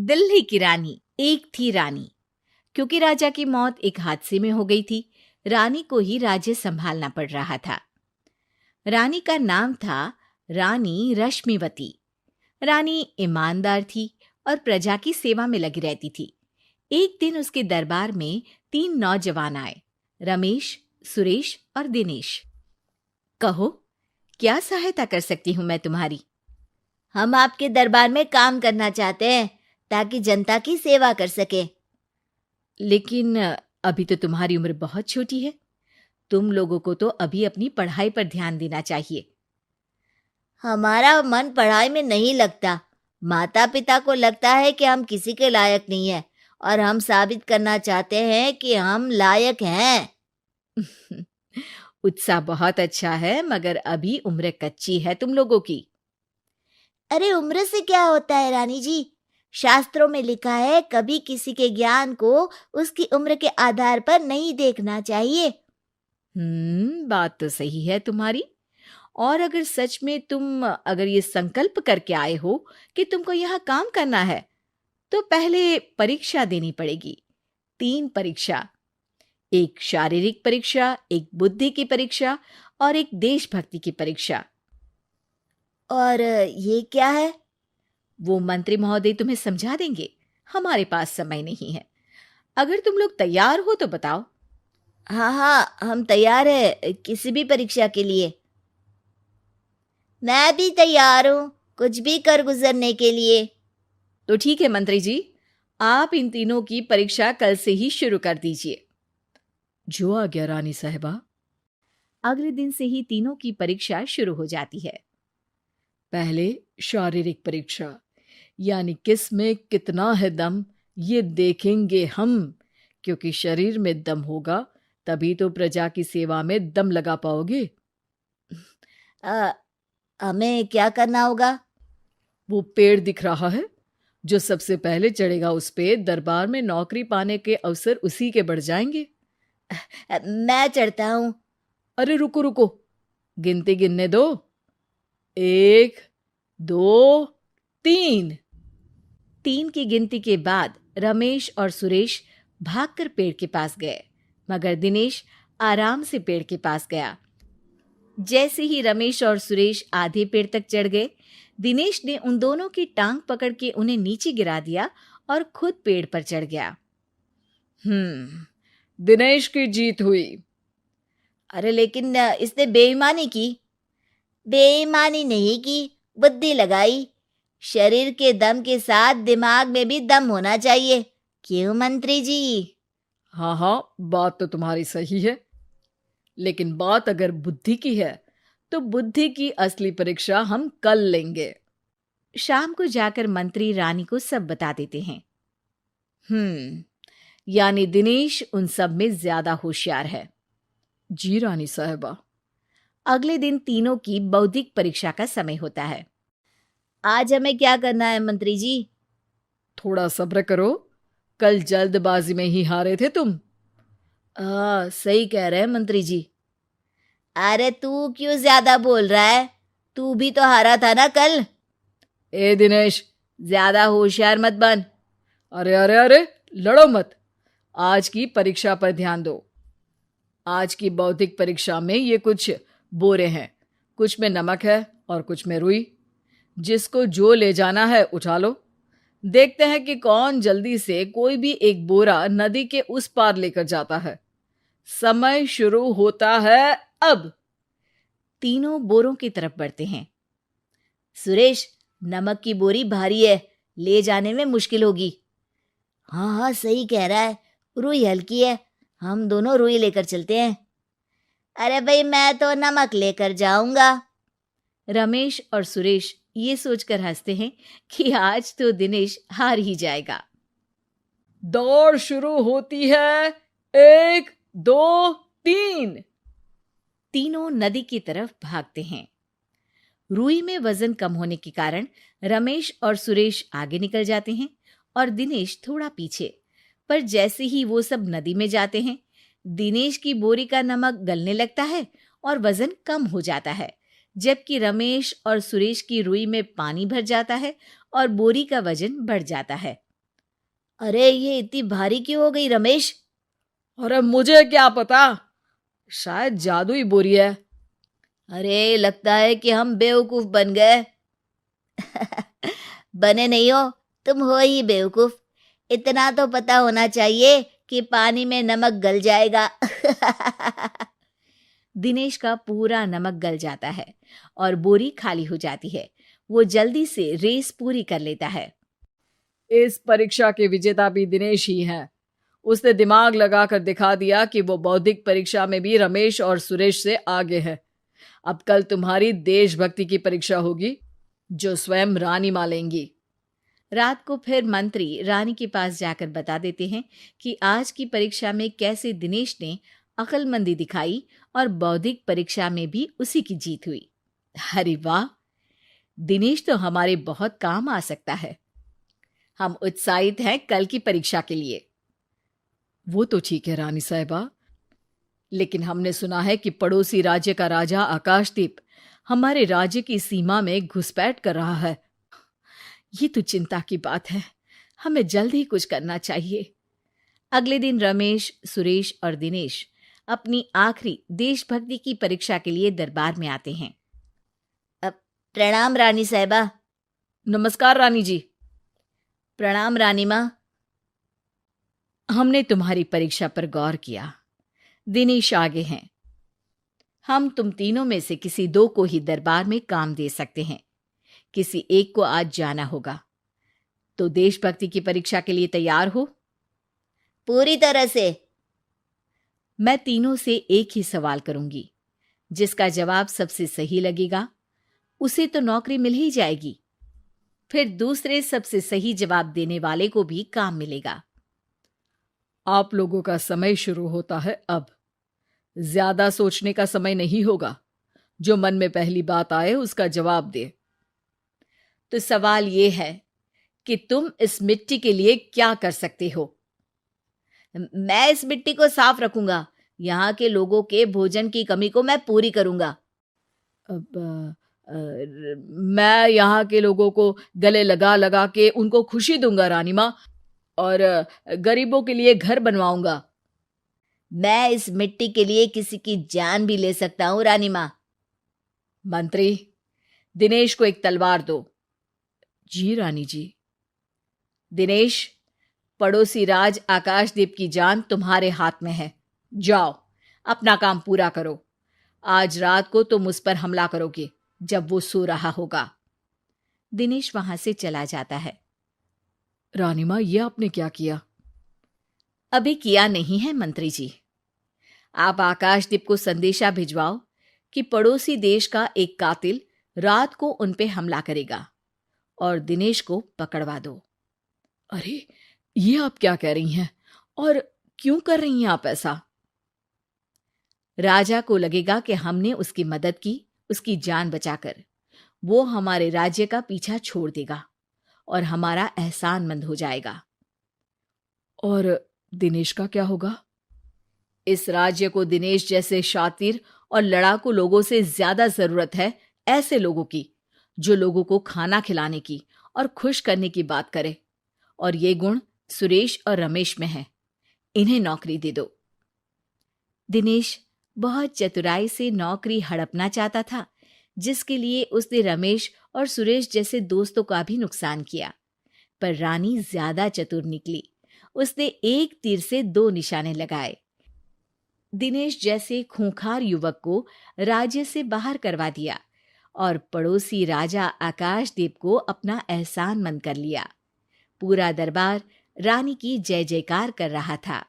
दिल्ली की रानी। एक थी रानी। क्योंकि राजा की मौत एक हादसे में हो गई थी, रानी को ही राज्य संभालना पड़ रहा था। रानी का नाम था रानी रश्मिवती। रानी ईमानदार थी और प्रजा की सेवा में लगी रहती थी। एक दिन उसके दरबार में 3 नौजवान आए, रमेश, सुरेश और दिनेश। कहो, क्या सहायता कर सकती हूँ मैं तुम्हारी? हम आपके दरबार में काम करना चाहते हैं ताकि जनता की सेवा कर सके। लेकिन अभी तो तुम्हारी उम्र बहुत छोटी है। तुम लोगों को तो अभी अपनी पढ़ाई पर ध्यान देना चाहिए। हमारा मन पढ़ाई में नहीं लगता। माता पिता को लगता है कि हम किसी के लायक नहीं हैं और हम साबित करना चाहते हैं कि हम लायक हैं। उत्साह बहुत अच्छा है, मगर अभी उम्र कच्ची है तुम लोगों की। अरे उम्र से क्या होता है रानी जी? शास्त्रों में लिखा है कभी किसी के ज्ञान को उसकी उम्र के आधार पर नहीं देखना चाहिए। बात तो सही है तुम्हारी। और अगर सच में तुम अगर ये संकल्प करके आए हो कि तुमको यहाँ काम करना है, तो पहले परीक्षा देनी पड़ेगी। 3 परीक्षा, एक शारीरिक परीक्षा, एक बुद्धि की परीक्षा और एक देशभक्ति की परीक्षा। और ये क्या है? वो मंत्री महोदय तुम्हें समझा देंगे। हमारे पास समय नहीं है। अगर तुम लोग तैयार हो तो बताओ। हाँ हाँ, हम तैयार है किसी भी परीक्षा के लिए। मैं भी तैयार हूँ कुछ भी कर गुजरने के लिए। तो ठीक है मंत्री जी, आप इन तीनों की परीक्षा कल से ही शुरू कर दीजिए। जो आ गया रानी साहिबा। अगले दिन से ही तीनों की परीक्षा शुरू हो जाती है। पहले शारीरिक परीक्षा, यानी किस में कितना है दम, ये देखेंगे हम। क्योंकि शरीर में दम होगा तभी तो प्रजा की सेवा में दम लगा पाओगे। हमें क्या करना होगा? वो पेड़ दिख रहा है, जो सबसे पहले चढ़ेगा उस पे दरबार में नौकरी पाने के अवसर उसी के बढ़ जाएंगे। मैं चढ़ता हूँ। अरे रुको रुको, गिनती गिनने दो। 1, 2, 3। 3 की गिनती के बाद रमेश और सुरेश भागकर पेड़ के पास गए, मगर दिनेश आराम से पेड़ के पास गया। जैसे ही रमेश और सुरेश आधे पेड़ तक चढ़ गए, दिनेश ने उन दोनों की टांग पकड़ के उन्हें नीचे गिरा दिया और खुद पेड़ पर चढ़ गया। दिनेश की जीत हुई। अरे लेकिन इसने बेईमानी की। बेईमानी नहीं की, बुद्धि लगाई। शरीर के दम के साथ दिमाग में भी दम होना चाहिए। क्यों मंत्री जी? हाँ हाँ, बात तो तुम्हारी सही है, लेकिन बात अगर बुद्धि की है तो बुद्धि की असली परीक्षा हम कल लेंगे। शाम को जाकर मंत्री रानी को सब बता देते हैं। यानी दिनेश उन सब में ज्यादा होशियार है। जी रानी साहिबा। अगले दिन तीनों की बौद्धिक परीक्षा का समय होता है। आज हमें क्या करना है मंत्री जी? थोड़ा सब्र करो, कल जल्दबाजी में ही हारे थे तुम। सही कह रहे हैं मंत्री जी। अरे तू क्यों ज्यादा बोल रहा है? तू भी तो हारा था ना कल। ए दिनेश, ज्यादा होशियार मत बन। अरे अरे अरे, लड़ो मत। आज की परीक्षा पर ध्यान दो। आज की बौद्धिक परीक्षा में ये कुछ बोरे हैं, कुछ में नमक है और कुछ में रुई। जिसको जो ले जाना है उठा लो। देखते हैं कि कौन जल्दी से कोई भी एक बोरा नदी के उस पार लेकर जाता है। समय शुरू होता है अब। तीनों बोरों की तरफ बढ़ते हैं। सुरेश, नमक की बोरी भारी है, ले जाने में मुश्किल होगी। हाँ हाँ, सही कह रहा है, रुई हल्की है, हम दोनों रुई लेकर चलते हैं। अरे भाई, मैं तो नमक लेकर जाऊंगा। रमेश और सुरेश ये सोचकर हंसते हैं कि आज तो दिनेश हार ही जाएगा। दौड़ शुरू होती है। 1, 2, 3। तीनों नदी की तरफ भागते हैं। रुई में वजन कम होने के कारण रमेश और सुरेश आगे निकल जाते हैं और दिनेश थोड़ा पीछे। पर जैसे ही वो सब नदी में जाते हैं, दिनेश की बोरी का नमक गलने लगता है और वजन कम हो जाता है, जबकि रमेश और सुरेश की रुई में पानी भर जाता है और बोरी का वजन बढ़ जाता है। अरे ये इतनी भारी क्यों हो गई रमेश? अरे मुझे क्या पता, शायद जादुई बोरी है। अरे लगता है कि हम बेवकूफ बन गए। बने नहीं हो, तुम हो ही बेवकूफ। इतना तो पता होना चाहिए कि पानी में नमक गल जाएगा। दिनेश का पूरा नमक गल जाता है और बोरी खाली हो जाती है। वो जल्दी से रेस पूरी कर लेता है। इस परीक्षा के विजेता भी दिनेश ही है। उसने दिमाग लगाकर दिखा दिया कि वो बौद्धिक परीक्षा में भी रमेश और सुरेश से आगे है। अब कल तुम्हारी देशभक्ति की परीक्षा होगी, जो स्वयं रानी मां लेंगी। रात को फिर मंत्री रानी के पास जाकर बता देते हैं कि आज की परीक्षा में कैसे दिनेश ने अक्लमंदी दिखाई और बौद्धिक परीक्षा में भी उसी की जीत हुई। अरे वाह, दिनेश तो हमारे बहुत काम आ सकता है। हम उत्साहित हैं कल की परीक्षा के लिए। वो तो ठीक है रानी साहिबा, लेकिन हमने सुना है कि पड़ोसी राज्य का राजा आकाशदीप हमारे राज्य की सीमा में घुसपैठ कर रहा है। ये तो चिंता की बात है। हमें जल्द ही कुछ करना चाहिए। अगले दिन रमेश, सुरेश और दिनेश अपनी आखिरी देशभक्ति की परीक्षा के लिए दरबार में आते हैं। प्रणाम रानी साहिबा। नमस्कार रानी जी। प्रणाम रानी माँ। हमने तुम्हारी परीक्षा पर गौर किया। दिनेश आगे हैं। हम तुम तीनों में से किसी दो को ही दरबार में काम दे सकते हैं। किसी एक को आज जाना होगा। तो देशभक्ति की परीक्षा के लिए तैयार हो? पूरी तरह से। मैं तीनों से एक ही सवाल करूंगी। जिसका जवाब सबसे सही लगेगा उसे तो नौकरी मिल ही जाएगी। फिर दूसरे सबसे सही जवाब देने वाले को भी काम मिलेगा। आप लोगों का समय शुरू होता है अब। ज्यादा सोचने का समय नहीं होगा। जो मन में पहली बात आए उसका जवाब दे। तो सवाल यह है कि तुम इस मिट्टी के लिए क्या कर सकते हो? मैं इस मिट्टी को साफ रखूंगा। यहाँ के लोगों के भोजन की कमी को मैं पूरी करूंगा। मैं यहाँ के लोगों को गले लगा लगा के उनको खुशी दूंगा रानी माँ, और गरीबों के लिए घर बनवाऊंगा। मैं इस मिट्टी के लिए किसी की जान भी ले सकता हूँ रानी माँ। मंत्री, दिनेश को एक तलवार दो। जी रानी जी। दिनेश, पड़ोसी राज आकाशदीप की जान तुम्हारे हाथ में है। जाओ, अपना काम पूरा करो। आज रात को तुम उस पर हमला करोगे जब वो सो रहा होगा। दिनेश वहां से चला जाता है। रानी मां, ये आपने क्या किया? अभी किया नहीं है मंत्री जी। आप आकाशदीप को संदेशा भिजवाओ कि पड़ोसी देश का एक कातिल रात को उन पे हमला करेगा और दिनेश को पकड़वा दो। अरे, ये आप क्या कह रही हैं? और क्यों कर रही हैं आप ऐसा? राजा को लगेगा कि हमने उसकी मदद की, उसकी जान बचाकर। वो हमारे राज्य का पीछा छोड़ देगा और हमारा एहसानमंद हो जाएगा। और दिनेश का क्या होगा? इस राज्य को दिनेश जैसे शातिर और लड़ाकू लोगों से ज्यादा जरूरत है, ऐसे लोगों की जो लोगों को खाना खिलाने की और खुश करने की बात करे। और ये गुण सुरेश और रमेश में है। इन्हें नौकरी दे दो। दिनेश बहुत चतुराई से नौकरी हड़पना चाहता था, जिसके लिए उसने रमेश और सुरेश जैसे दोस्तों का भी नुकसान किया। पर रानी ज्यादा चतुर निकली। उसने एक तीर से दो निशाने लगाए। दिनेश जैसे खूंखार युवक को राज्य से बाहर करवा दिया और पड़ोसी राजा आकाशदीप को अपना एहसानमंद कर लिया। पूरा दरबार रानी की जय जयकार कर रहा था।